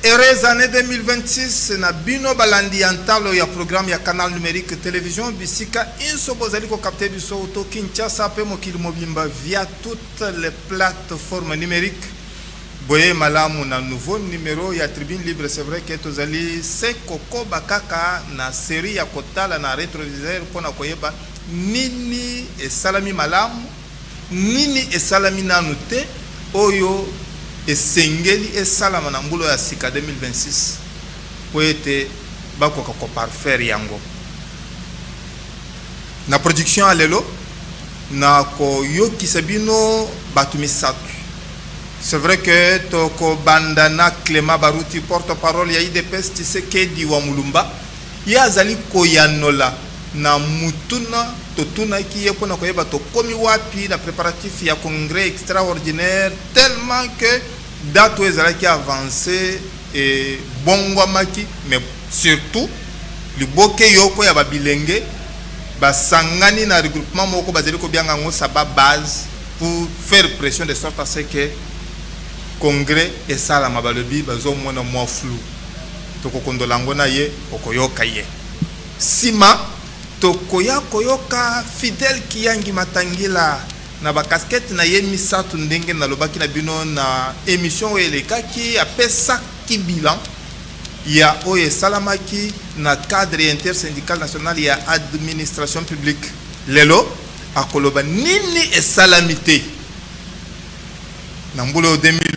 heureuse année 2026 na bino balandi antalo ya programme ya canal numérique télévision bisika inso bozali ko capter du sauto Kinshasa pe mokili mobimba via toutes les plateformes numériques. Boye malamu na nouveau numéro ya Tribune Libre. C'est vrai que tozali se koko bakaka na série ya kotala na rétroviseur pona koyeba nini esalami malamu nini esalami nanu te oyo esengeli esalama na mbula ya sika 2026 po ete bakoka ko parfaire yango na production alelo na ko yokisa bino batu misatu. C'est vrai que toko bandana Clément Baruti porte-parole ya IDPS Tshisekedi wa Mulumba ya azali koyanola na mutuna totuna ki yepo na koyeba to komi wapi na préparatif ya congrès extraordinaire tellement que date ezala ki avancé et bongwa maki mais surtout liboke yoko ya babilenge basangani na regroupement moko bazeli ko bianga ngo saba base pour faire pression de sorte à ce que congrès et sala mabalobi bazo mona mwa flou toko kondolango na ye okoyoka ye sima tokoya koyoka Fidèle Kiyangi Matangila na ba casquette na ye misatu ndenge na lobaki na bino na émission elekaki apesa ki bilan ya oye salamaki na cadre intersyndical national ya administration publique lelo akoloba nini esalamité na mbula 2020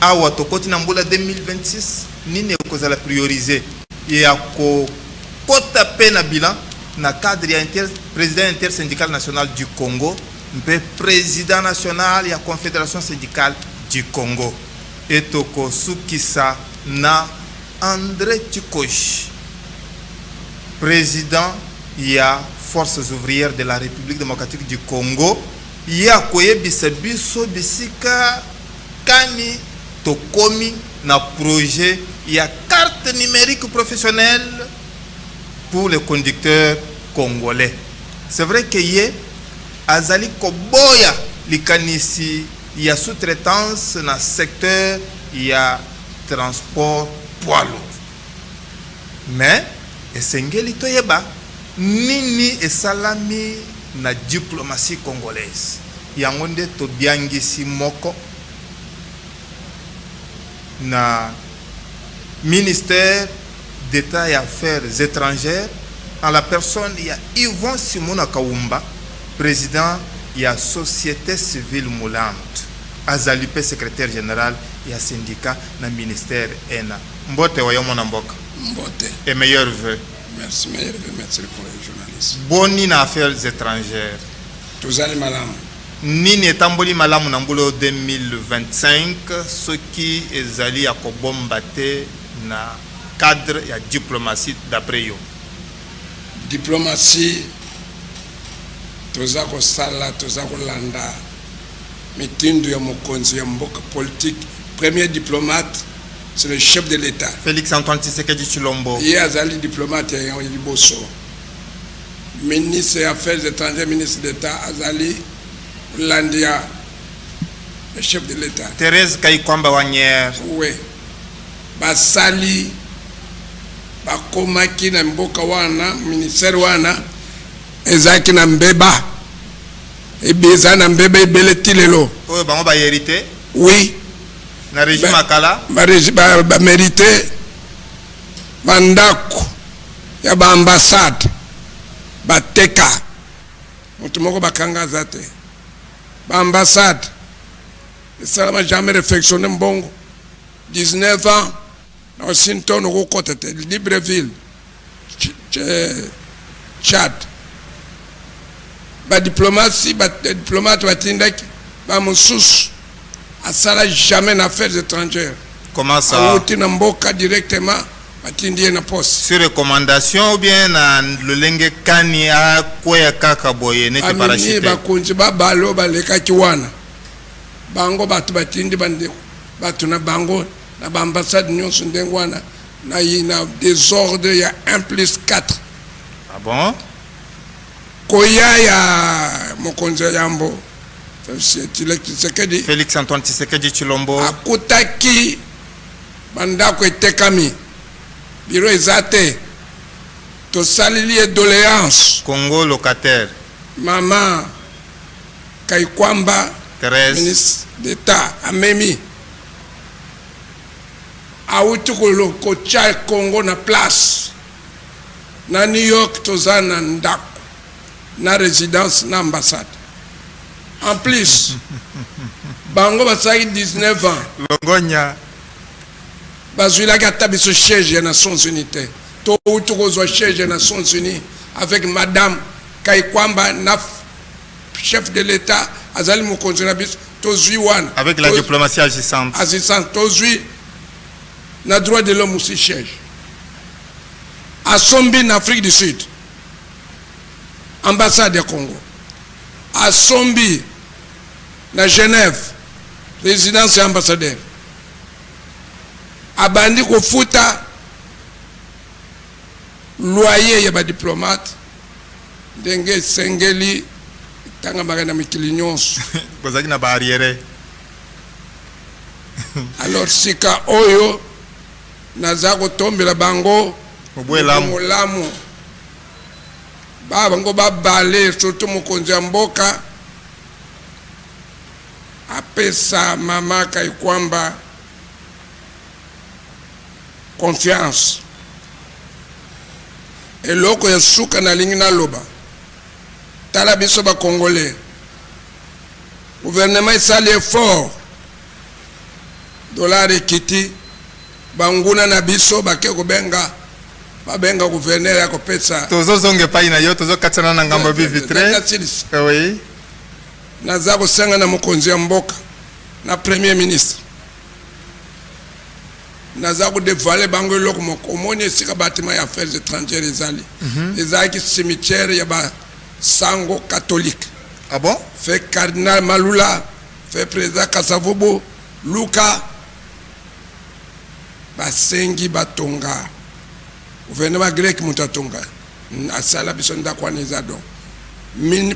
awa tokoti na mbula 2026 nini ekozala prioriser ya ko kota pe na bilan na cadre ya président intersyndical national du Congo mpe président national ya confédération syndicale du Congo etoko sukisa na André Tchikosh président ya forces ouvrières de la République démocratique du Congo ya koyebisa biso bisika kani tokomi na projet ya carte numérique professionnelle pour les conducteurs congolais. C'est vrai que yé azali koboya likanisi ya sous-traitance na secteur ya transport poids lourd. Mais esengeli toyeba nini esalami na diplomatie congolaise yango nde tobiangisi moko na ministère d'État et Affaires étrangères en la personne il y a Yvon Simona Kaumba président il y a Société Civile Moulante Azalipe secrétaire général il y a syndicat na ministère ENA mbote wayomo na mboka mbote et meilleurs vœux. Merci meilleurs vœux, merci pour les journalistes. Boni na affaires étrangères tozali malamu nini etamboli malamu na mbulo 2025 soki ezali ya kobomba te na cadre ya diplomatie d'après yo diplomatie toza kosala toza kolanda mitindo ya mokonzi ya mboka politique. Premier diplomate c'est le chef de l'État Félix Antoine Tshisekedi Tshilombo ye azali diplomate ya liboso ministre des affaires étrangères ministre d'État azali Landia, le chef de l'État. Thérèse Kayikwamba Wanière. Oui. Basali, bakomaki na mboka wana, ministère wana, ezaki na mbeba. Ebeza na mbeba ebeleti lelo. Oyo bango ba hérité? Oui. Na régime akala? Ba mérité bandako ya ba ambassade bateka. Mutu moko bakanga zate. Ambassade, ça n'a jamais réflexionné mbongo. 19 ans, dans Washington, au côté de Libreville, Tchad. Diplomatie, diplomate, Moussous, à ça n'a jamais d'affaires étrangères. Comment ça? Directement, sur recommandation ou bien le lenge kani a kwea kaka boye neti parachute bakunzi babalo baleka kiwana bango batu batindi bande batu na bango na ambassade nyonso ndengwana na ina désordre ya 1+4. Ah bon? Koya ya mokonzi yambo Félix Antoine Tshisekedi Tshilombo akutaki bandako etekami biro eza te tosaleli doléance Congo locataire. mama Kaikwamba Thérèse. ministre d'État amemi auti kotia Congo na place na New York toza na ndako na résidence na ambassade en plus bango basaki 19 ans Longonya. bazwilaki ata biso siège ya Nations Unies te touti kozwa siège ya Nations Unies avec madame Kaikwamba na chef de l'État azali mokonzi na biso tozwi wana Avec la diplomatie agissante. assistance tozwi na droit de l'homme aussi siège asombi na Afrique du Sud ambassade ya Congo asombi na Genève résidence ya ambassadeur abandi kofuta loyer ya badiplomate ndenge esengeli tangamaka na mikili nyonso Bozaki na barrière. alors sika oyo naza kotombela bango molamu bango babale surtout mokonzi ya mboka apesa mama Kaikwamba confiance eloko ya suka nalingi naloba tala biso bakongolais gouvernement esali effort dollar ekiti banguna na biso bake kobenga babenga gouverneur ya kopesa Tozozonge pai na yo tozokatana na ngambo vitre. Oui. naza kosenga na mokonzi ya mboka na premier ministre naza kodevale bango eloko moko omoni esika batima ya affaires étrangères ezali ezalaki cimetière ya basango catholique. Ah bon? Fait cardinal Malula, fait président Kasavubu, Luka, basengi batonga. Gouvernement grec mutatonga. Asala bisonda kwa nizado.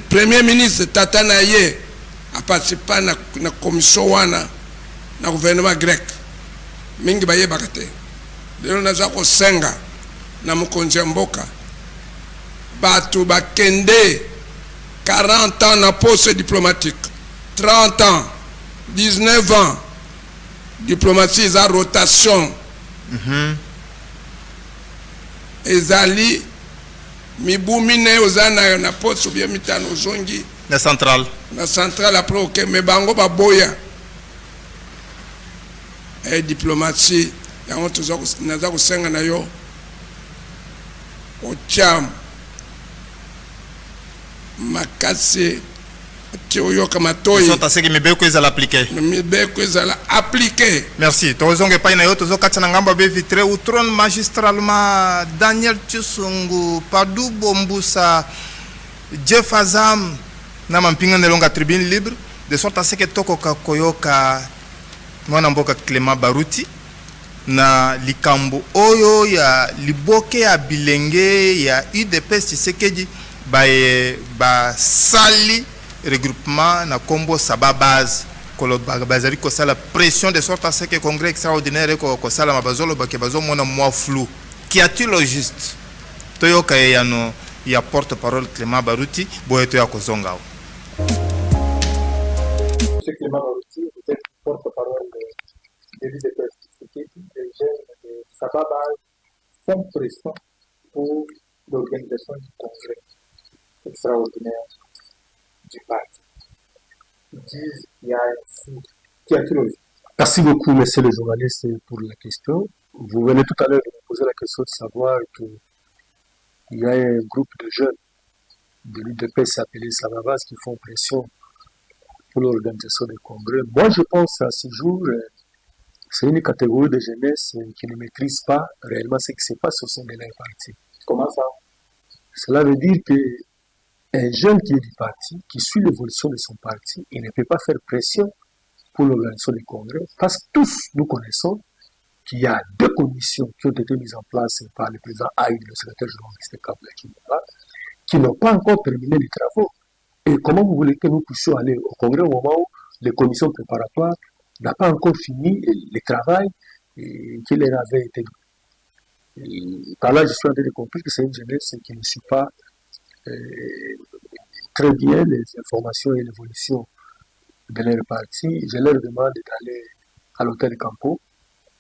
Premier ministre Tata Naye a participé na commission wana na gouvernement grec. Mingi baye bakate. Lelo naza ko senga na mokonzi ya mboka. Batu bakende 40 ans na poste diplomatique, 30 ans, 19 ans, diplomatie eza rotation. Ezali mibu mine ozana na poste bien mitano zongi Na centrale. na centrale après ok me bango baboya diplomatie yango toza naza kosenga na yo otiam makase tioyoka matoi Sota seki mibeko ezala appliqué. mibeko ezala appliqué. Merci. Tozonge pai na yo tozokatana ngambo be vitre outron magistralement Daniel Tshungu Padu Bombusa Jeff Azam na mampinga nelonga tribune libre de sorte à ce que toko koyoka mwana mboka Clément Baruti na likambo oyo ya liboke ya bilenge ya UDPS Tshisekedi ba sali regroupement na kombo saba base koloba bazali ko sala pression de sorte à ce que congrès extraordinaire ko sala mabazolo ba ke bazo mona moi flou qui a-t-il au juste toyoka ya no ya porte-parole Clément Baruti boyeto ya kozonga. Monsieur Clément Baruti, vous êtes porte-parole de l'UDPS Tshisekedi, les jeunes de Sababa font pression pour l'organisation du congrès extraordinaire du parti. Ils disent qu'il y a un fou. Qui a-t-il au juste? Merci beaucoup, messieurs les journalistes, pour la question. Vous venez tout à l'heure de me poser la question de savoir qu'il y a un groupe de jeunes de l'UDPS appelé Sababas qui font pression pour l'organisation du congrès. Moi, je pense à ce jour, c'est une catégorie de jeunesse qui ne maîtrise pas réellement ce qui se passe au sein de leur parti. Comment ça? Cela veut dire qu'un jeune qui est du parti, qui suit l'évolution de son parti, il ne peut pas faire pression pour l'organisation du congrès, parce que tous nous connaissons qu'il y a deux commissions qui ont été mises en place par le président Aïd, le secrétaire journaliste Kabla Kimba, qui n'ont pas encore terminé les travaux. Et comment vous voulez que nous puissions aller au congrès au moment où les commissions préparatoires n'ont pas encore fini le travail qui leur avait été donnée. Et par là, je suis en train de comprendre que c'est une jeunesse qui ne suit pas très bien les informations et l'évolution de leur parti. Je leur demande d'aller à l'hôtel Campo,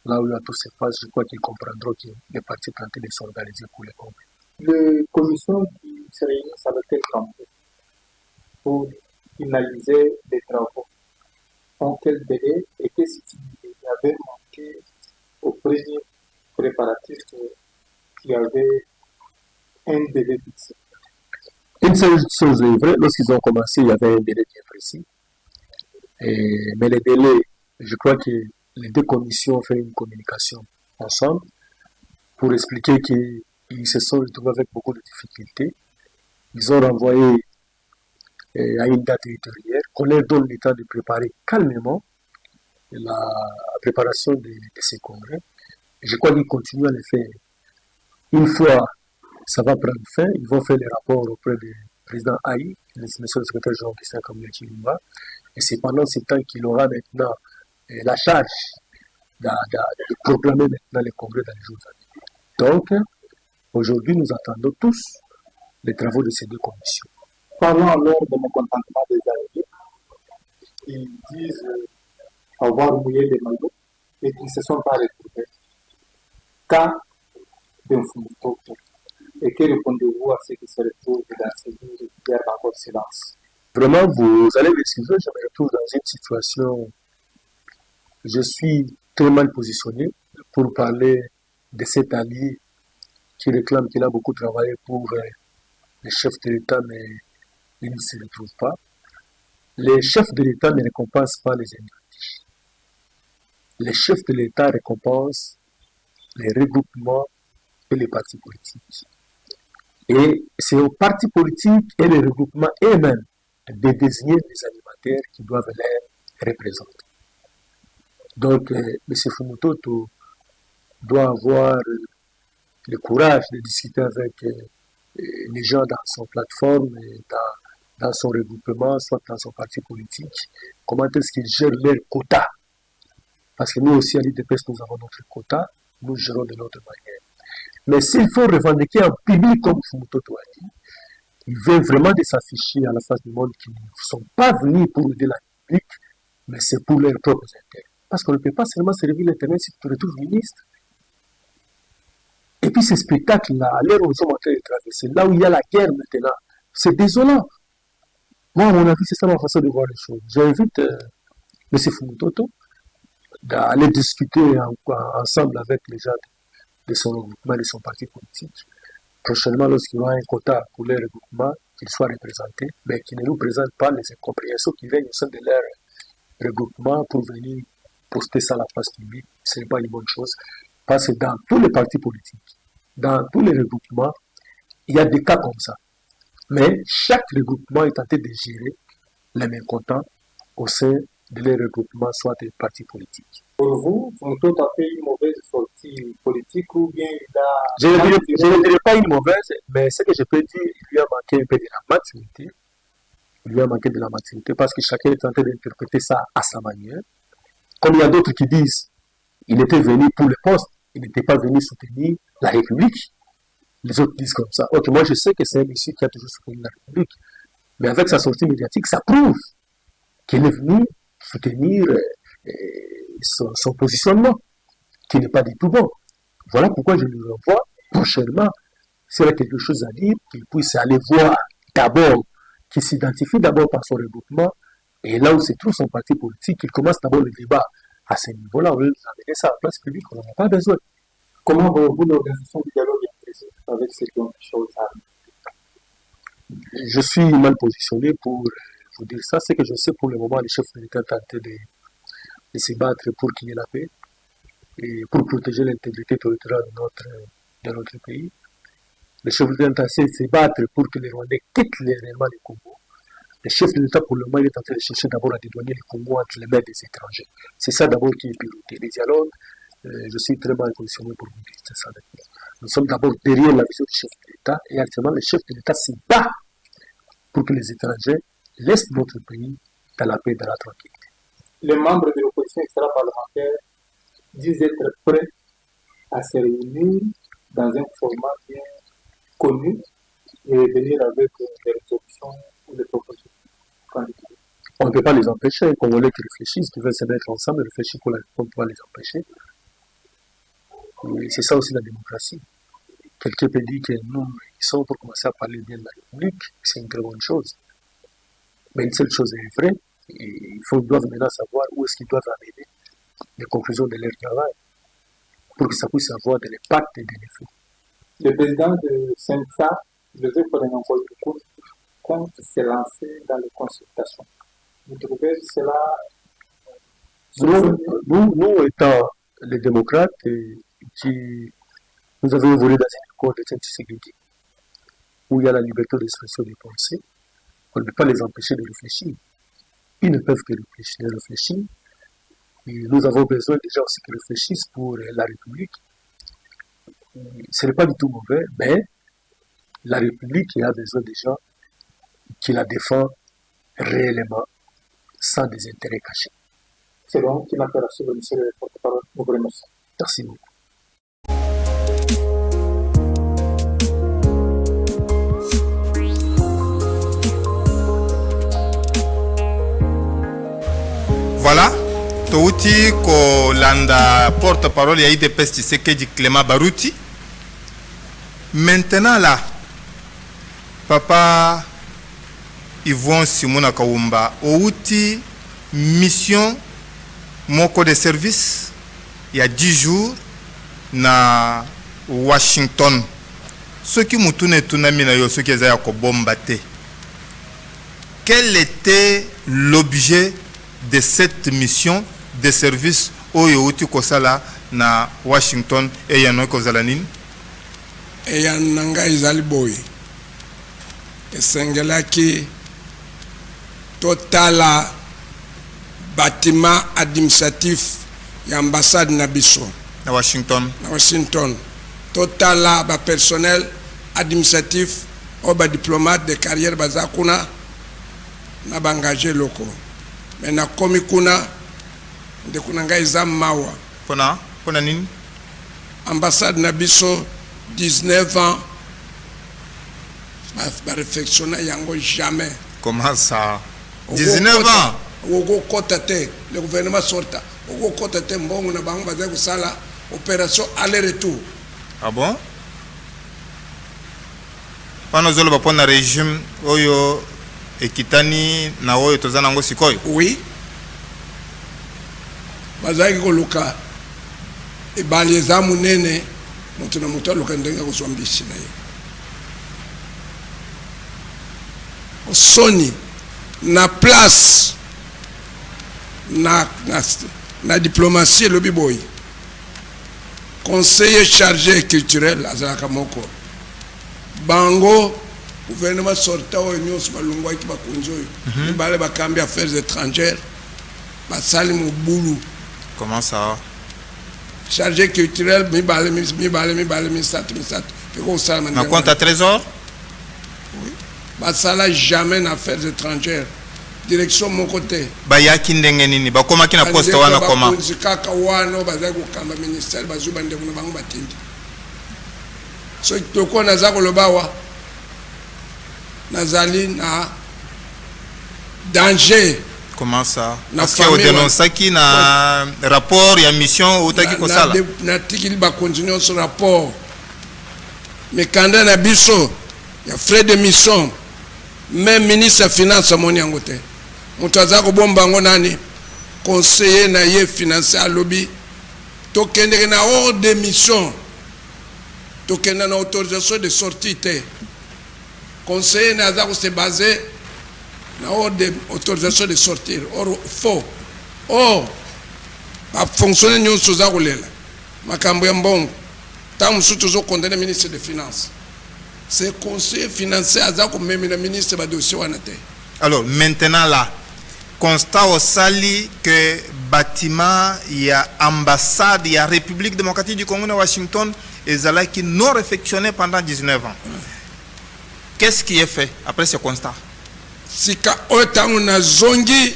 là où il y a tout se passe. Je crois qu'ils comprendront que les partis sont en train de s'organiser pour les congrès. Les commissions qui se réunissent à l'hôtel Campo pour finaliser les travaux ont quel délai et qu'est-ce qui avait manqué au premier préparatif qui avait un délai fixé? Une seule chose est vraie, lorsqu'ils ont commencé, il y avait un délai bien précis. Mais les délais, je crois que les deux commissions ont fait une communication ensemble pour expliquer qu'ils se sont retrouvés avec beaucoup de difficultés. Ils ont renvoyé à une date ultérieure, qu'on leur donne le temps de préparer calmement la préparation de ces congrès. Et je crois qu'ils continuent à le faire. Une fois ça va prendre fin, ils vont faire les rapports auprès du président Haï, monsieur le secrétaire général Christian Kamel Chilumba, et c'est pendant ce temps qu'il aura maintenant la charge de proclamer maintenant les congrès dans les jours à venir. Donc, aujourd'hui, nous attendons tous les travaux de ces deux commissions. Parlons alors de mécontentement des alliés. Ils disent avoir mouillé les maillots et qu'ils ne se sont pas retrouvés. Cas d'un Fumuto. Et que répondez-vous à ceux qui se retrouvent dans ces jours et qui gardent encore silence? Vraiment, vous allez m'excuser, je me retrouve dans une situation, je suis très mal positionné pour parler de cet allié qui réclame qu'il a beaucoup travaillé pour les chefs de l'État, mais il ne se retrouve pas. Les chefs de l'État ne récompensent pas les individus. Les chefs de l'État récompensent les regroupements et les partis politiques. Et c'est aux partis politiques et les regroupements eux-mêmes de désigner les animateurs qui doivent les représenter. Donc, M. Fumutoto doit avoir le courage de discuter avec les gens dans son plateforme, dans son regroupement, soit dans son parti politique, comment est-ce qu'ils gèrent leurs quotas. Parce que nous aussi, à l'IDPS, nous avons notre quota, nous gérons de notre manière. Mais s'il faut revendiquer en public comme Fumutoto a dit, ils veulent vraiment de s'afficher à la face du monde qu'ils ne sont pas venus pour aider la République, mais c'est pour leurs propres intérêts. Parce qu'on ne peut pas seulement servir l'intérêt si tu te retrouves ministre. Et puis ces spectacles-là, à l'heure où ils sont en train de traverser, là où il y a la guerre maintenant, c'est désolant. Moi, à mon avis, c'est ça ma façon de voir les choses. J'invite M. Fumutoto d'aller discuter ensemble avec les gens de son regroupement, de son parti politique. Prochainement, lorsqu'il y aura un quota pour les regroupements, qu'ils soient représentés, mais qui ne nous présentent pas les incompréhensions qui viennent au sein de leur regroupement pour venir poster ça à la face publique. Ce n'est pas une bonne chose. Parce que dans tous les partis politiques, dans tous les regroupements, il y a des cas comme ça. Mais chaque regroupement est tenté de gérer les mécontents au sein de les regroupements, soit des partis politiques. Pour vous, Fumutoto a fait une mauvaise sortie politique ou bien il a... Je ne dirais pas une mauvaise, mais ce que je peux dire, il lui a manqué un peu de la maturité. Il lui a manqué de la maturité parce que chacun est tenté d'interpréter ça à sa manière. Comme il y a d'autres qui disent, il était venu pour le poste, il n'était pas venu soutenir la République. Les autres disent comme ça. Ok, moi je sais que c'est un monsieur qui a toujours soutenu la République. Mais avec sa sortie médiatique, ça prouve qu'il est venu soutenir son positionnement, qui n'est pas du tout bon. Voilà pourquoi je lui renvoie prochainement, s'il y a quelque chose à dire, qu'il puisse aller voir d'abord, qu'il s'identifie d'abord par son regroupement, et là où se trouve son parti politique, qu'il commence d'abord le débat à ce niveau-là, on veut amener ça à la place publique, on n'en a pas besoin. Comment voyez-vous l'organisation du dialogue avec ces choses? Je suis mal positionné pour vous dire ça. C'est que je sais pour le moment, les chefs de l'État tentent de se battre pour qu'il y ait la paix et pour protéger l'intégrité territoriale de notre pays. Les chefs de l'État tentent de se battre pour que les Rwandais quittent réellement les Congo. Les chefs de l'État, pour le moment, il est en train de chercher d'abord à dédouaner les Congo entre les mains des étrangers. C'est ça d'abord qui est piloté. Les dialogues, je suis très mal positionné pour vous dire ça. Nous sommes d'abord derrière la vision du chef de l'État et actuellement, le chef de l'État se bat pour que les étrangers laissent notre pays dans la paix et dans la tranquillité. Les membres de l'opposition extra-parlementaire disent être prêts à se réunir dans un format bien connu et venir avec des résolutions ou des propositions. On ne peut pas les empêcher. Les Congolais qui réfléchissent, qui veulent se mettre ensemble, réfléchir pour on ne peut pas les empêcher. Et c'est ça aussi la démocratie. Quelqu'un peut dire que nous, ils sont pour commencer à parler bien de la République, c'est une très bonne chose. Mais une seule chose est vraie, ils doivent maintenant savoir où est-ce qu'ils doivent amener les conclusions de leur travail pour que ça puisse avoir de l'impact et de l'effet. Le président de Sensa, Joseph Olenango, compte se lancer dans les consultations. Vous trouvez cela? Nous étant les démocrates, nous avons évolué dans une école de Tshisekedi où il y a la liberté d'expression des pensées. On ne peut pas les empêcher de réfléchir. Ils ne peuvent que réfléchir. Et nous avons besoin des gens aussi qui réfléchissent pour la République. Ce n'est pas du tout mauvais, mais la République a besoin des gens qui la défendent réellement, sans des intérêts cachés. C'est donc qui m'appelle sur le ministère de porte-parole. Nous vous remercions. Merci beaucoup. Voilà, touti kolanda porte-parole ya IDPS Tshisekedi Clément Baruti. Maintenant là, papa Yvon Simona Kawumba outi mission moko de service il y a 10 jours na Washington. Ce qui mutune tunami na yo ce qui ezaya ko bombate. Quel était l'objet de cette mission de service oyo outi kosala na Washington et yano kozala nini? Et yananga izali boy. Esengelaki totala bâtiment administratif ya ambassade na biso na Washington. Totala ba personnel administratif ou ba diplomate de carrière bazakuna na bangage loko. Mais na komi kuna de kunanga izam mawa. Pona nini? Ambassade na biso 19 ans. Ba réflexionna yango jamais. Comment ça? 19 ans. Ogo kotate le gouvernement sorta. Ogo kotate mbongo na bango baza kusala opération aller-retour. Ah bon? Pano zolo bapona régime oyo ekitani na oyo tozana ngo sikoyo. Oui. Bazaki koluka ebali eza munene mutu na mutu aluka ndenga kozwambisi na ye. Sony na place na diplomatie lobi boy conseiller chargé culturel azalaka moko bango gouvernement sorta oyo nyonso balongwa ki bakonzi oyo bale bakambi affaires étrangères basali mobulu. Comment ça? Chargé culturel mibale misatu na compte à trésor. oui. Basala jamais n'affaires étrangères. Direction mon côté. Bayaki ndenge nini bakomaki na poste wana koma. Kaka wana bazako kamba ministère bazuba ndeko na bango batindi. So toko naza kolobawa nazali na danger. Comment ça? Parce que au dénonçaki na rapport ya mission utaki kosala. Na tikili ba continuer ce rapport. Mais kanda na biso ya frais de mission même ministre finance amoni yango te. Mutu aza kobomba yango nani conseiller na ye financier à lobby tokende na ordre de mission tokende na autorisation de sortie te conseiller na aza ko se baser na ordre de autorisation de sortir or faux ba fonctionner nyonso za kolela makambo ya mbongo tamu sutu zo condamner ministre de finance. C'est conseiller financier azako même le ministre ba dossier wana te. Alors maintenant là constat au sali que bâtiment il y a ambassade il y a République démocratique du Congo à Washington et zala qui non réfectionné pendant 19 ans. Qu'est-ce qui est fait après ce constat? Sika otango na zongi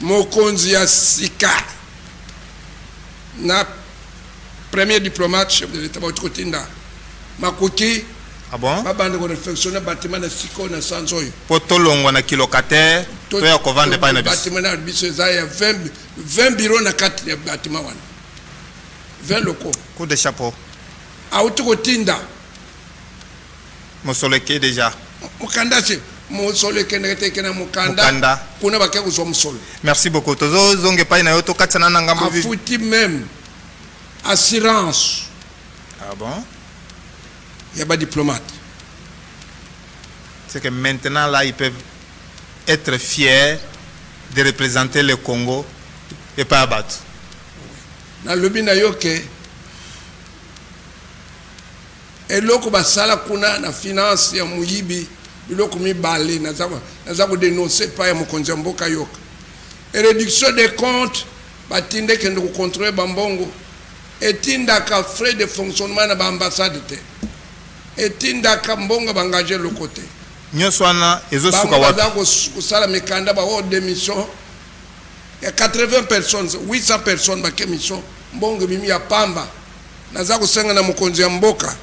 mokonzi ya sika na premier diplomate chef de l'état Kotinda makoki Ah bon? babande ko réflexionner bâtiment na siko na sanzoyo Poto longwa na kilokataire, to ya kovande pa na biso. bâtiment na biso ya 20 bureaux na kati ya bâtiment wana 20 locaux Coup de chapeau. auti Kotinda Mosoleke déjà. mukanda si musolo kenete kena mukanda Mukanda. kuna bakia kuzwa musolo Merci beaucoup. Tozo zonge pa na yo to katsana na ngambo vivi. afuti même assurance Ah bon? il y a pas diplomate. C'est que maintenant là ils peuvent être fiers de représenter le Congo et pas abattre. Na lobi na yo ke eloko basala kuna na finance ya muyibi biloko mibale naza ko dénoncer pa ya mokonzi mboka yoka et réduction des comptes batinde kende ko contrôler bambongo etindaka frais de fonctionnement na ambassade te etindaka mbongo bangaje le côté Nyonso wana ezosuka wapi? baza kosala mikanda ba haute démission ya 80 personnes 800 personnes ba mission mbongo bimi ya pamba naza kosenga na mokonzi ya mboka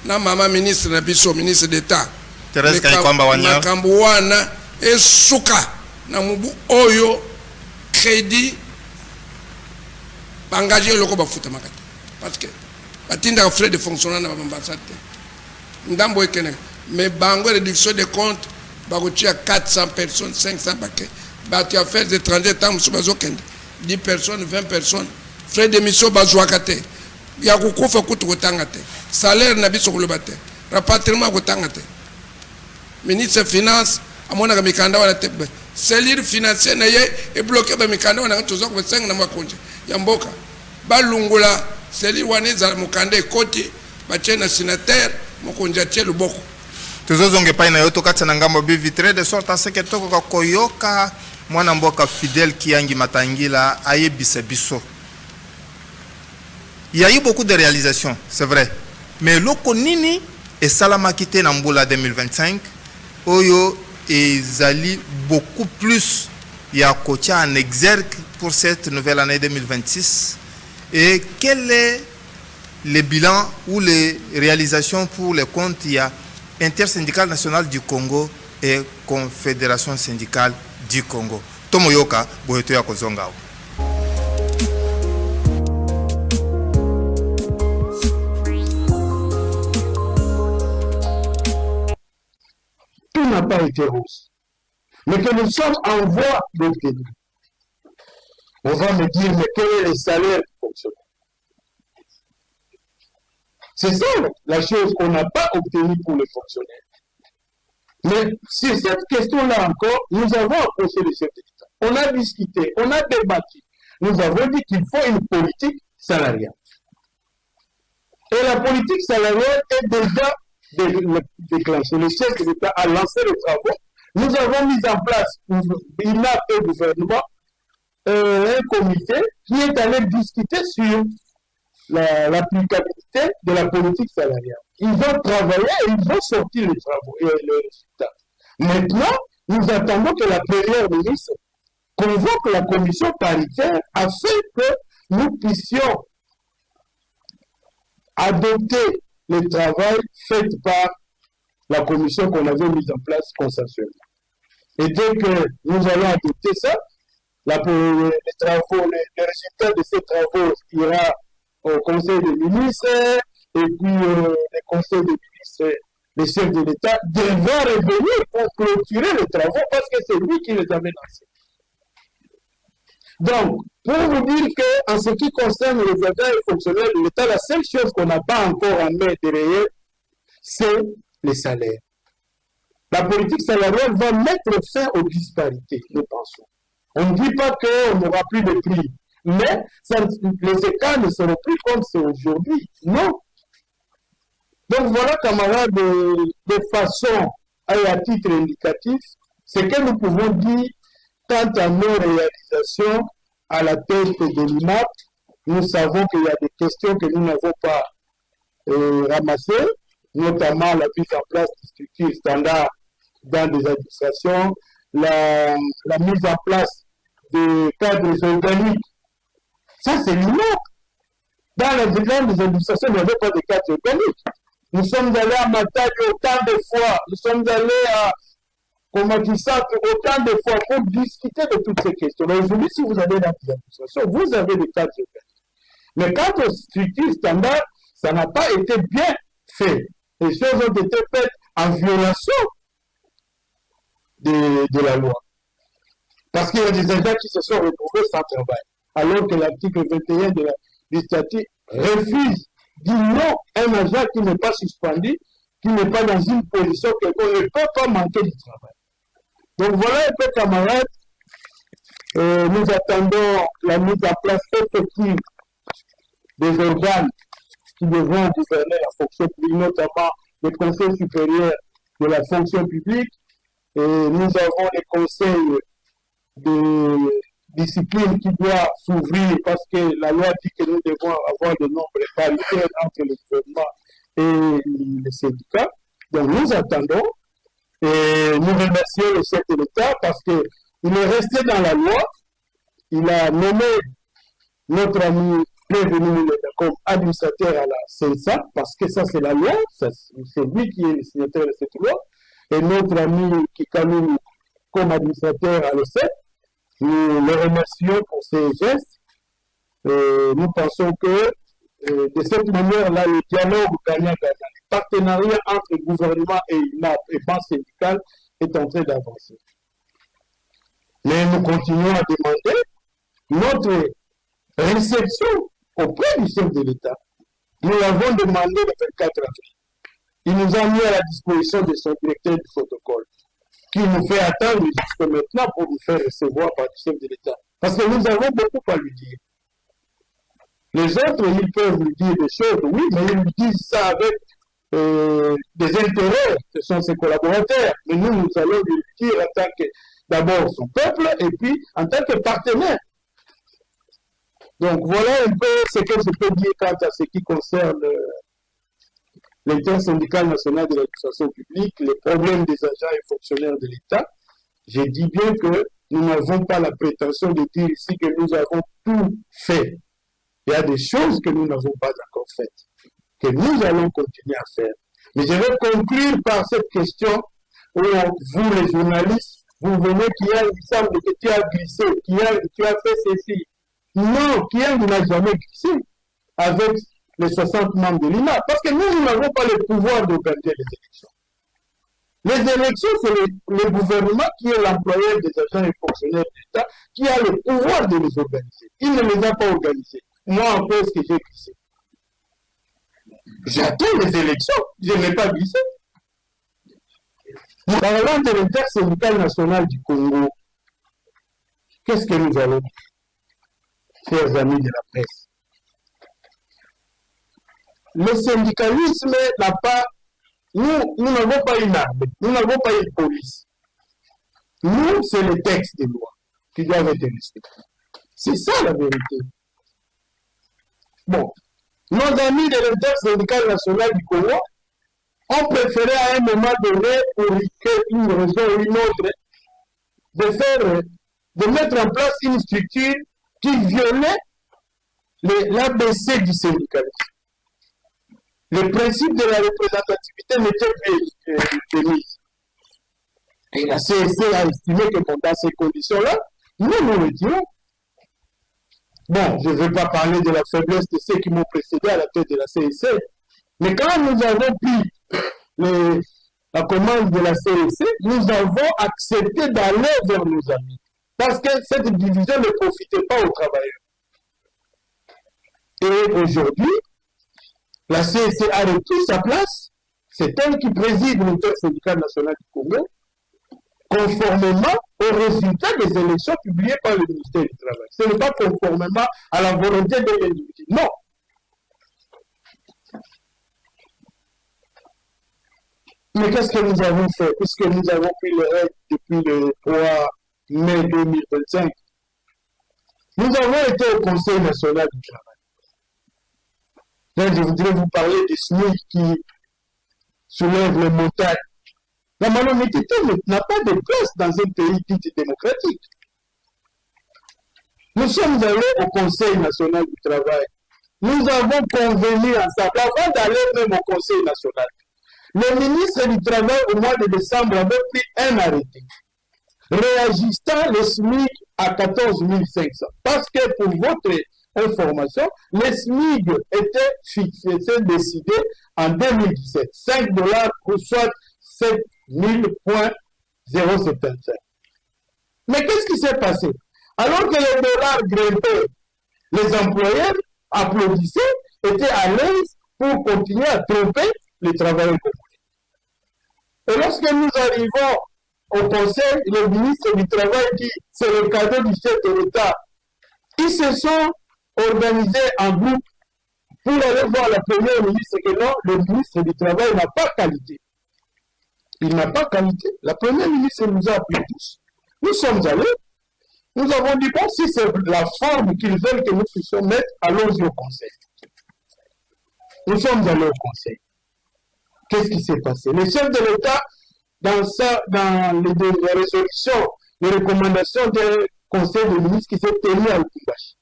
na mama ministre na biso ministre d'état Thérèse Kaikwamba Wanyama makambo wana esuka na mubu oyo crédit bangaje loko bafuta makati parce que batinda frais de fonctionnement na ambassade ndambo ekene mais bango réduction de compte bakotia 400 personnes 500 baké bati affaires étrangères tam subazo kende 10 personnes 20 personnes frais de mission bazwaka te ya kukufa kutu kotanga te salaire na biso koloba te rapatriement kotanga te ministre finance amona ka mikanda wana te cellule financière na ye e bloqué ba mikanda wana tozo ko 5 na makonje ya mboka balungula cellule wana za mukanda ekoti bachena sénateur mokonje atie luboko Tozo zonge pa na yo to katsana ngambo bi vitre de sorte à ce que toko koyoka mwana mboka fidèle Kiangi Matangila ayebisa biso. Il y a eu beaucoup de réalisations, c'est vrai. Mais loko nini et salama kité na mbula 2025 oyo ezali beaucoup plus ya kocha en exergue pour cette nouvelle année 2026 et quel est le bilan ou les réalisations pour les comptes il y a Intersyndicale nationale du Congo et Confédération syndicale du Congo. Tomoyoka boyeto ya kozonga. Tout n'a pas été rose. Mais que nous sommes en voie d'obtenir. On va me dire, mais quel est le salaire du fonctionnaire? C'est ça la chose qu'on n'a pas obtenue pour les fonctionnaires. Mais sur cette question-là encore, nous avons approché le chef de l'État. On a discuté, on a débattu. Nous avons dit qu'il faut une politique salariale. Et la politique salariale est déjà déclenchée. Le chef de l'État a lancé les travaux. Nous avons mis en place, INAP et le gouvernement, un comité qui est allé discuter sur l'applicabilité de la politique salariale. Ils ont travaillé et ils ont sorti les travaux et les résultats. Maintenant, nous attendons que la première ministre convoque la commission paritaire afin que nous puissions adopter le travail fait par la commission qu'on avait mise en place consensuellement. Et dès que nous allons adopter ça, les résultats de ces travaux ira au Conseil des ministres, et puis le Conseil des ministres, le chef de l'État devra revenir pour clôturer les travaux parce que c'est lui qui les avait lancés. Donc, pour vous dire qu'en ce qui concerne les agents et fonctionnaires de l'État, la seule chose qu'on n'a pas encore en main derrière, c'est les salaires. La politique salariale va mettre fin aux disparités, nous pensons. On ne dit pas qu'on n'aura plus de prix, mais les écarts ne seront plus comme c'est aujourd'hui. Non. Donc voilà, camarades, de façon et à titre indicatif, ce que nous pouvons dire quant à nos réalisations à la tête de l'INAP. Nous savons qu'il y a des questions que nous n'avons pas ramassées, notamment la mise en place de structures standards dans des administrations, la mise en place de cadres organiques. Ça, c'est l'INAP. Dans les grandes administrations, il n'y avait pas de cadre organique. Nous sommes allés à Matadi autant de fois, nous sommes allés à Komakisat autant de fois pour discuter de toutes ces questions. Mais aujourd'hui, si vous avez l'administration, vous avez des cadres organiques. Mais quant aux structures standards, ça n'a pas été bien fait. Les choses ont été faites en violation de la loi. Parce qu'il y a des agents qui se sont retrouvés sans travail. Alors que l'article 21 du statut refuse, dit non, un agent qui n'est pas suspendu, qui n'est pas dans une position qu'on ne peut pas manquer du travail. Donc voilà un peu, camarades, nous attendons la mise en place effective des organes qui devront gouverner la fonction publique, notamment le Conseil supérieur de la fonction publique. Et nous avons les conseils de discipline qui doit s'ouvrir parce que la loi dit que nous devons avoir le nombre paritaire entre le gouvernement et les syndicats. Donc nous attendons et nous remercions le chef de l'État parce qu'il est resté dans la loi. Il a nommé notre ami Prévenu comme administrateur à la CENSA parce que ça c'est la loi, c'est lui qui est le signataire de cette loi. Et notre ami Kikanou comme administrateur à l'OCEP. Nous le remercions pour ces gestes. Nous pensons que de cette manière-là, le dialogue gagnant-gagnant, le partenariat entre le gouvernement et l'INAP et banque syndicale est en train d'avancer. Mais nous continuons à demander notre réception auprès du chef de l'État. Nous l'avons demandé le 24 avril. Il nous a mis à la disposition de son directeur du protocole, qui nous fait attendre jusqu'à maintenant pour nous faire recevoir par le chef de l'État. Parce que nous avons beaucoup à lui dire. Les autres, ils peuvent lui dire des choses, oui, mais ils lui disent ça avec des intérêts, ce sont ses collaborateurs. Mais nous allons lui dire en tant que, d'abord, son peuple, et puis en tant que partenaire. Donc voilà un peu ce que je peux dire quant à ce qui concerne l'intersyndicale nationale de l'administration publique, les problèmes des agents et fonctionnaires de l'État. Je dis bien que nous n'avons pas la prétention de dire ici que nous avons tout fait. Il y a des choses que nous n'avons pas encore faites, que nous allons continuer à faire. Mais je vais conclure par cette question où vous, les journalistes, vous venez, il semble que tu as glissé, tu as fait ceci. Non, Kiang n'a jamais glissé avec les 60 membres de l'INA, parce que nous n'avons pas le pouvoir d'organiser les élections. Les élections, c'est le gouvernement qui est l'employeur des agents et fonctionnaires de l'État qui a le pouvoir de les organiser. Il ne les a pas organisés. Moi, encore, ce que j'ai glissé. J'attends les élections, je n'ai pas glissé. Parlant de l'intersyndicale nationale du Congo, qu'est-ce que nous allons dire, chers amis de la presse? Le syndicalisme n'a pas, nous n'avons pas une armée, nous n'avons pas une police. Nous, c'est les textes de loi qui doivent être respectés. C'est ça la vérité. Bon, nos amis de l'intersyndicale nationale du Congo ont préféré à un moment donné, pour une raison ou une autre, de mettre en place une structure qui violait l'ABC du syndicalisme. Le principe de la représentativité n'était plus mis. Et la CSC a estimé que dans ces conditions-là, nous nous retirons. Bon, je ne vais pas parler de la faiblesse de ceux qui m'ont précédé à la tête de la CSC, mais quand nous avons pris la commande de la CSC, nous avons accepté d'aller vers nos amis. Parce que cette division ne profitait pas aux travailleurs. Et aujourd'hui, la CSC a repris sa place. C'est elle qui préside l'intersyndicale nationale du Congo, conformément aux résultats des élections publiées par le ministère du Travail. Ce n'est pas conformément à la volonté de l'individu. Non. Mais qu'est-ce que nous avons fait? Puisque nous avons pris le règle depuis le 3 mai 2025. Nous avons été au Conseil national du travail. Là, je voudrais vous parler des SMIC qui soulèvent les montagnes. La malhonnêteté n'a pas de place dans un pays dit démocratique. Nous sommes allés au Conseil national du travail nous avons convenu ensemble, avant d'aller même au Conseil national, le ministre du Travail au mois de décembre avait pris un arrêté réajustant le SMIC à 14 500. Parce que pour votre information, le SMIC était fixé, c'est décidé en 2017. 5 $ ou soit 7 000,075. Mais qu'est-ce qui s'est passé? Alors que le dollar grimpait, les employeurs applaudissaient, étaient à l'aise pour continuer à tromper les travailleurs congolais. Et lorsque nous arrivons au Conseil, le ministre du Travail dit c'est le cadeau du chef de l'État. Ils se sont organisés en groupe pour aller voir la première ministre que non, le ministre du Travail n'a pas qualité. Il n'a pas qualité. La première ministre nous a appelés tous. Nous sommes allés. Nous avons dit, bon, si c'est la forme qu'ils veulent que nous puissions mettre, allons-y au Conseil. Nous sommes allés au Conseil. Qu'est-ce qui s'est passé? Le chef de l'État, dans les résolutions, les recommandations du Conseil des ministres qui s'est tenu à Lubumbashi.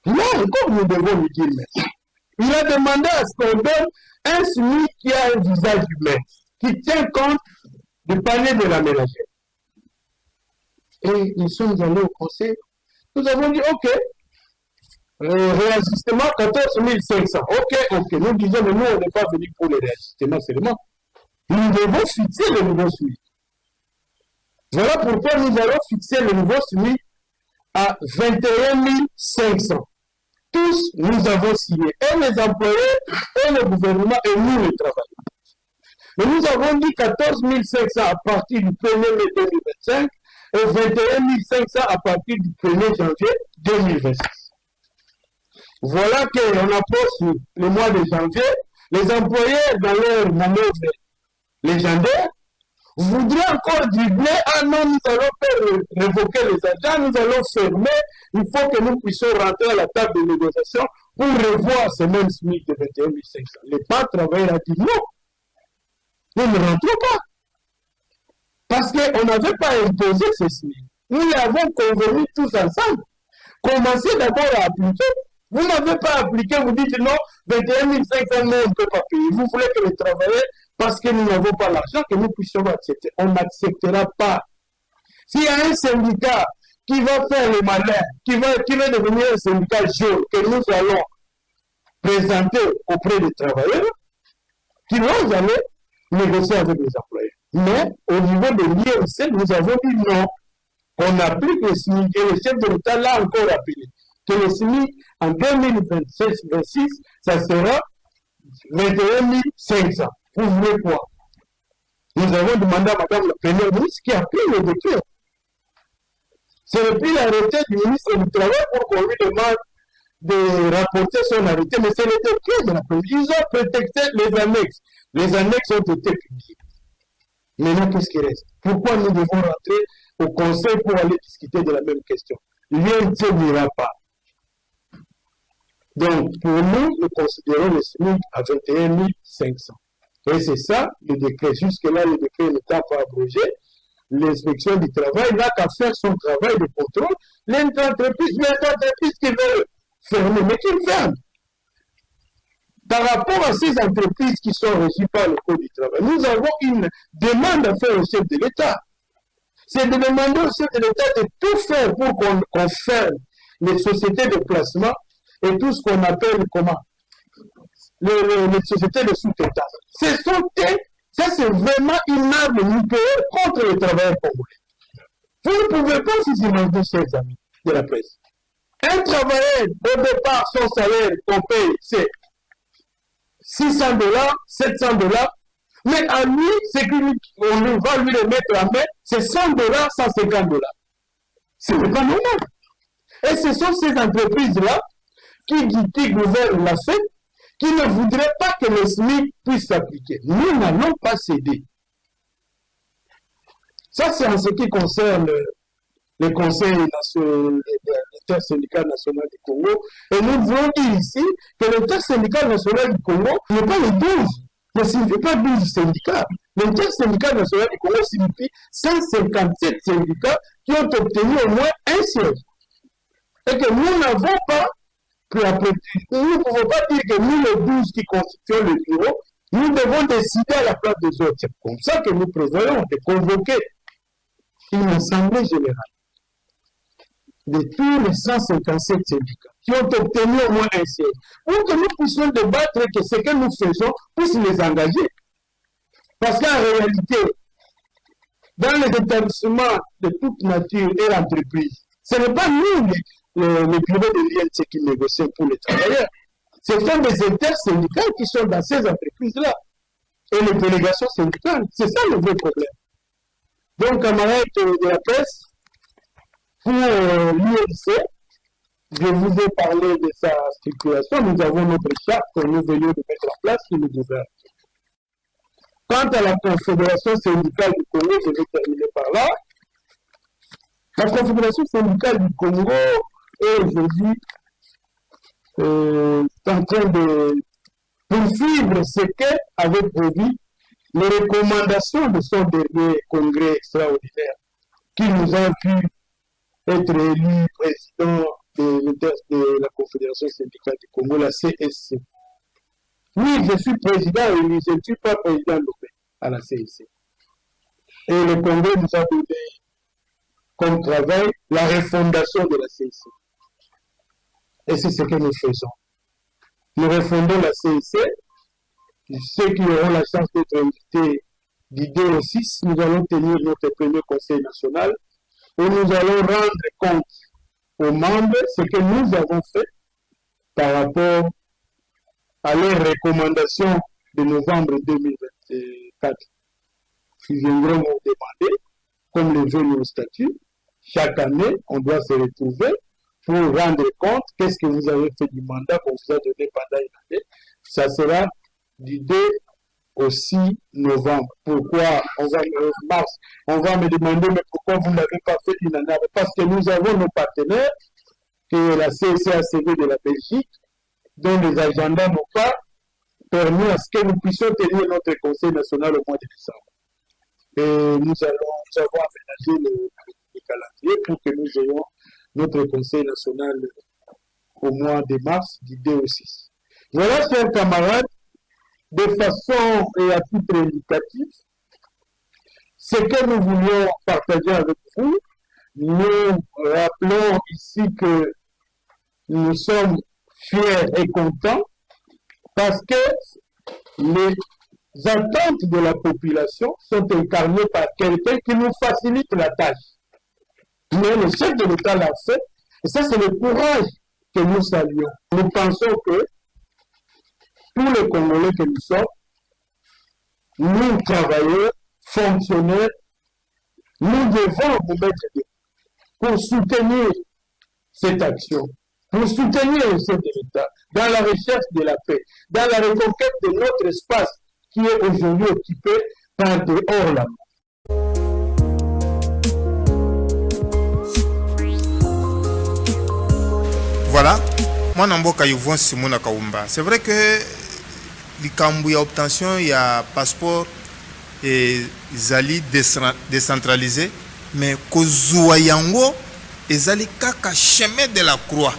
Là encore, nous devons lui dire merci. Il a demandé à ce qu'on donne un SMIC qui a un visage humain, qui tient compte du panier de la ménagère. Et nous sommes allés au Conseil. Nous avons dit, OK, réajustement 14 500. OK. Nous disons, mais nous, on n'est pas venus pour le réajustement seulement. Nous devons fixer le nouveau SMIC. Voilà pourquoi nous allons fixer le nouveau SMIC à 21 500. Tous, nous avons signé, et les employés, et le gouvernement, et nous, les travailleurs. Mais nous avons dit 14 500 à partir du 1er mai 2025 et 21 500 à partir du 1er janvier 2026. Voilà qu'on approche le mois de janvier. Les employés, dans leur manœuvre légendaire, voudraient encore dribbler. Ah non, nous allons faire révoquer les agents, nous allons fermer. Il faut que nous puissions rentrer à la table de négociation pour revoir ce même SMIC de 21 500. Les pas travailleurs ont dit non. Nous ne rentrons pas. Parce qu'on n'avait pas imposé ce SMIC. Nous l'avons convenu tous ensemble. Commencez d'abord à appliquer. Vous n'avez pas appliqué, vous dites non, 21 500, non, on ne peut pas payer. Vous voulez que les travailleurs, parce que nous n'avons pas l'argent, que nous puissions accepter. On n'acceptera pas. S'il y a un syndicat qui va faire le malin, qui va devenir un syndicat jaune, que nous allons présenter auprès des travailleurs, qui vont aller négocier avec les employés. Mais au niveau de l'IRC, nous avons dit non. On applique le SMIC et le chef de l'État l'a encore appelé. Que le SMIC en 2026, ça sera 21 500. Vous voulez quoi? Nous avons demandé à Madame la Première ministre qui a pris le décret. C'est depuis l'arrêté du ministre du Travail pour qu'on lui demande de rapporter son arrêté, mais c'est le décret de la Première ministre. Ils ont prétexté les annexes. Les annexes ont été publiées. Maintenant, qu'est-ce qui reste? Pourquoi nous devons rentrer au Conseil pour aller discuter de la même question? L'INT n'ira pas. Donc, pour nous, nous considérons le SMIC à 21 500. Et c'est ça, le décret. Jusque-là, le décret n'est pas abrogé. L'inspection du travail n'a qu'à faire son travail de contrôle. Les entreprises qui veulent fermer, mais qui ferment. Par rapport à ces entreprises qui sont régies par le Code du travail, nous avons une demande à faire au chef de l'État. C'est de demander au chef de l'État de tout faire pour qu'on ferme les sociétés de placement et tout ce qu'on appelle comment les sociétés de sous-traitance. Ça, c'est vraiment une arme nucléaire contre les travailleurs congolais. Vous ne pouvez pas vous imaginer, chers amis de la presse. Un travailleur, au départ, son salaire qu'on paye, c'est 600 $, 700 $, mais à lui, on va lui le mettre en main, c'est 100 $, 150 $. Ce n'est pas normal. Et ce sont ces entreprises-là qui gouvernent la fête, qui ne voudraient pas que le SMIC puisse s'appliquer. Nous n'allons pas céder. Ça, c'est en ce qui concerne le Conseil intersyndical national du Congo. Et nous voulons dire ici que l'intersyndical national du Congo n'est pas le 12. Ne signifie pas 12 syndicats. L'intersyndical national du Congo signifie 157 syndicats qui ont obtenu au moins un siège. Et que nous n'avons pas Nous ne pouvons pas dire que nous, les 12 qui constituons le bureau, nous devons décider à la place des autres. C'est comme ça que nous prévoyons de convoquer une assemblée générale de tous les 157 syndicats qui ont obtenu au moins un siège, pour que nous puissions débattre et que ce que nous faisons puisse les engager. Parce qu'en réalité, dans les établissements de toute nature et l'entreprise, ce n'est pas nous, les bureaux de l'INC qui négocient pour les travailleurs. Ce sont des intersyndicats qui sont dans ces entreprises-là. Et les délégations syndicales, c'est ça le vrai problème. Donc, camarades de la presse, pour l'INC, je vous ai parlé de sa structuration. Nous avons notre charte que nous venions de mettre en place qui nous gouverne. Quant à la Confédération syndicale du Congo, je vais terminer par là. La Confédération syndicale du Congo est aujourd'hui en train de poursuivre ce qu'avait prévu les recommandations de son dernier congrès extraordinaire, qui nous a pu être élu président de la Confédération syndicale du Congo, la CSC. Oui, je suis président élu, je ne suis pas président nommé à la CSC. Et le Congrès nous a donné comme travail la refondation de la CSC. Et c'est ce que nous faisons. Nous refondons la CSC. Ceux qui auront la chance d'être invités du 2 au 6, nous allons tenir notre premier conseil national où nous allons rendre compte aux membres ce que nous avons fait par rapport à leurs recommandations de novembre 2024. Ils viendront nous demander, comme le veut le statut, chaque année, on doit se retrouver pour rendre compte qu'est-ce que vous avez fait du mandat qu'on vous a donné pendant une année. Ça sera du 2 au 6 novembre. Pourquoi on va me demander, mais pourquoi vous n'avez pas fait une année? Parce que nous avons nos partenaires, que la CCACV de la Belgique, dont les agendas n'ont pas permis à ce que nous puissions tenir notre conseil national au mois de décembre. Et nous avons aménagé le calendrier pour que nous ayons notre conseil national au mois de mars, du 2 au 6. Voilà, chers camarades, de façon et à titre indicatif, ce que nous voulions partager avec vous. Nous rappelons ici que nous sommes fiers et contents parce que les attentes de la population sont incarnées par quelqu'un qui nous facilite la tâche. Mais le chef de l'État l'a fait, et ça c'est le courage que nous saluons. Nous pensons que tous les Congolais que nous sommes, nous travailleurs, fonctionnaires, nous devons vous mettre pour soutenir cette action, pour soutenir le chef de l'État dans la recherche de la paix, dans la reconquête de notre espace qui est aujourd'hui occupé par des hors-la. Voilà, moi Namboka Yvon Simona Kaumba. C'est vrai que il y a obtention, il y a passeport et zali décentralisé, mais Kozouayango et zali kaka chemin de la croix.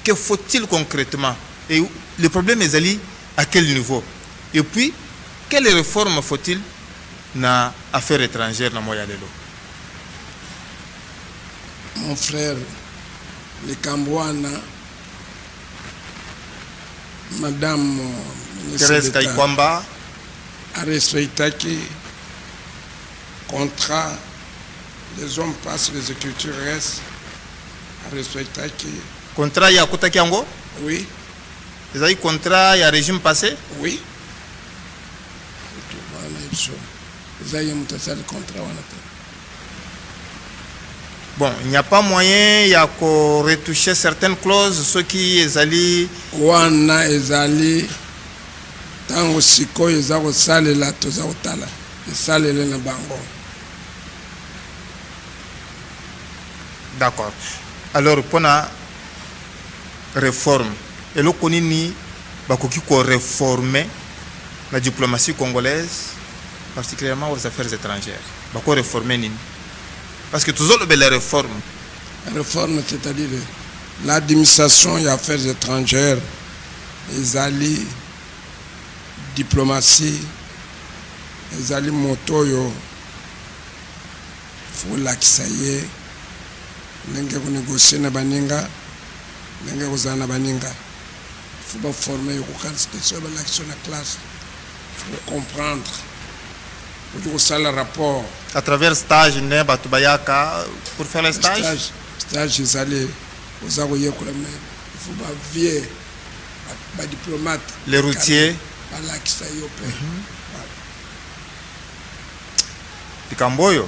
Que faut-il concrètement? Et le problème est zali à quel niveau? Et puis, quelles réformes faut-il na affaires étrangères na moya lelo? Mon frère, le Cambouana, Madame Thérèse Kaikwamba a respecté que contrat, les hommes passent, les écritures restent, a respecté que... Contrat ya Kotaki Yango? Oui. Vous avez contrat ya régime passé? Oui. Vous avez un contrat. Bon, il n'y a pas moyen, il y a qu'à retoucher certaines clauses, ceux qui ezali. Wana ezali, tango siko ezako sale la toza otala, sale le na bango. D'accord. Alors, pour la réforme, et le konini bakoki ko réformer la diplomatie congolaise, particulièrement aux affaires étrangères. Bako réformer nini? Parce que toujours les réformes. La réforme, c'est-à-dire l'administration et affaires étrangères, les alliés, diplomatie, les alliés motoyo, faut l'accès, n'engue ko négocier na baninga, n'engue ko zana baninga, faut pas former au question de l'action de la classe, faut comprendre, faut ça le rapport. À travers stage, ne batubayaka pour faire le stage. Stage, ils allaient aux Aroyers, il faut pas vieux, pas diplomate. Les routiers. Voilà qui ça y est. Pikamboyo.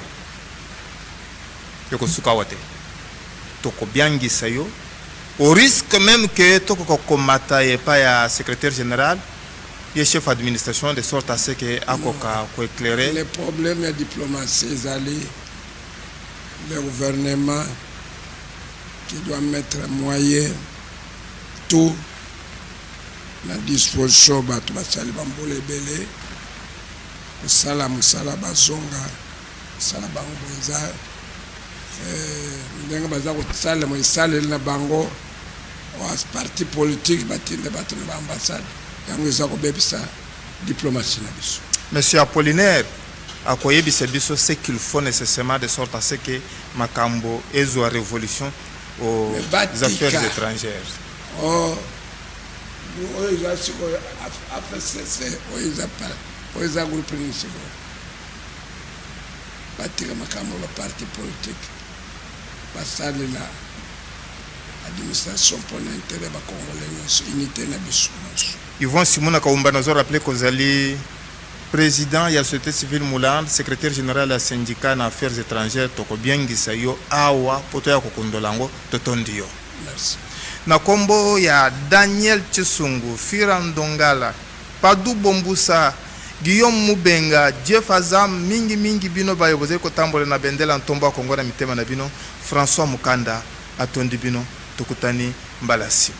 Yoko sukawate. Toko biangi sayo. Au risque même que toko komata et pas ya secrétaire général, il est chef d'administration de sorte à ce que akoka ko éclairer. Les problèmes de diplomatie, ils allaient le gouvernement qui doit mettre moyen tout la disposition bato basali bambole belé sala musala bazonga sala bango eza ndenge baza ko sala mo sala na bango was parti politique batinde bato na ambassade yango eza ko bebisa diplomatie na biso. Monsieur Apollinaire akoyebisa biso ce qu'il faut nécessairement de sorte à ce que makambo ezo révolution aux affaires étrangères. Oh, ils ont AFCC, ils ont groupe principal. Bâtir un parti politique. Passer l'administration pour l'intérêt des Congolais, unité na biso. Yvon Simona Kaumba nous a rappelé que Zali président de la société civile Moulande, secrétaire général de la syndicat en affaires étrangères, toko bien gisayo awa poto ya kokondolango totondio. Merci. Na kombo ya Daniel Chisungu, Firan Dongala, Padu Bombusa, Guillaume Mubenga, Jeff Azam, mingi bino bayoboze ko tambole na bendela ntombo ya Kongo na mitema na bino, François Mukanda, atondi bino, tokutani mbalasi.